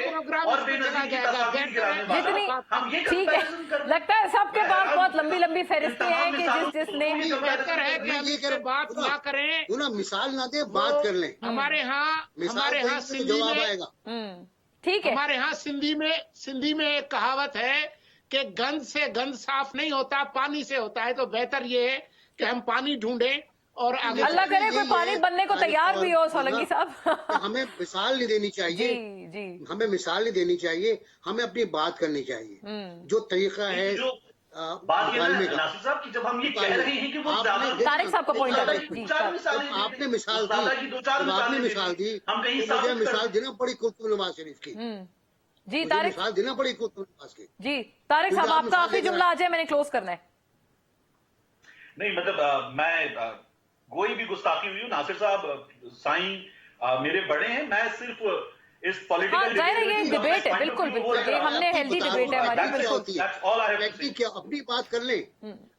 और बेनजीर की तस्वीर गिराने वाला। जितनी हम ये ठीक है, लगता है सबके पास बहुत लंबी लंबी फहरिस्तें हैं कि जिसने बेहतर है कि हम इससे बात ना करें, तू ना मिसाल ना दे, बात कर लें। हमारे यहाँ सिंधी जवाब में आएगा। ठीक है, हमारे यहाँ सिंधी में एक कहावत है कि गंद से गंद साफ नहीं होता, पानी से होता है। तो बेहतर ये है कि हम पानी ढूंढें और आगे अल्लाह करे कोई पानी बनने को तैयार भी हो सोलंकी साहब। हमें मिसाल नहीं देनी चाहिए, जी हमें मिसाल नहीं देनी चाहिए, हमें अपनी बात करनी चाहिए। जो तरीका है बात ये है नासिर साहब कि जब हम ये कह रहे हैं कि वो तारिक साहब का पॉइंट है। जी आपने मिसाल दी, हम कहीं मुझे मिसाल देना पड़ी कुतुब नवाज शरीफ की। जी तारिक, मिसाल देना पड़ी कुतुब नवाज की। जी तारिक साहब, आपका आखिरी जुमला आ जाए, मैंने क्लोज करना है। नहीं मतलब मैं कोई भी गुस्ताखी हुई, नासिर साहब साईं मेरे बड़े हैं, मैं सिर्फ इस पॉलिटिकल जाहिर है ये डिबेट है, बिल्कुल बिल्कुल, ये हमने हेल्दी डिबेट है हमारी, बिल्कुल। अपनी बात कर लें,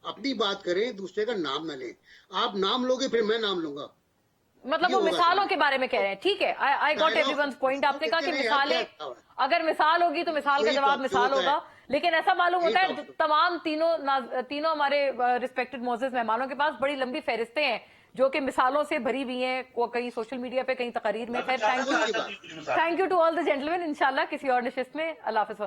अपनी बात करें, दूसरे का नाम न लें। आप नाम लोगे फिर मैं नाम लूंगा, मतलब वो मिसालों के बारे में कह रहे हैं। ठीक है, आई गॉट एवरीवन्स पॉइंट। आपने कहा कि मिसालें, अगर मिसाल होगी तो मिसाल का जवाब मिसाल होगा, लेकिन ऐसा मालूम होता है तमाम तीनों हमारे रिस्पेक्टेड मोअज़्ज़िज़ मेहमानों के पास बड़ी लंबी फहरिस्तें हैं जो कि मिसालों से भरी हुई हैं, कहीं सोशल मीडिया पे, कहीं तकरीर में। खैर, thank you to all the gentleman. इंशाल्लाह किसी और नशिस्त में। अल्लाह हाफ़िज़।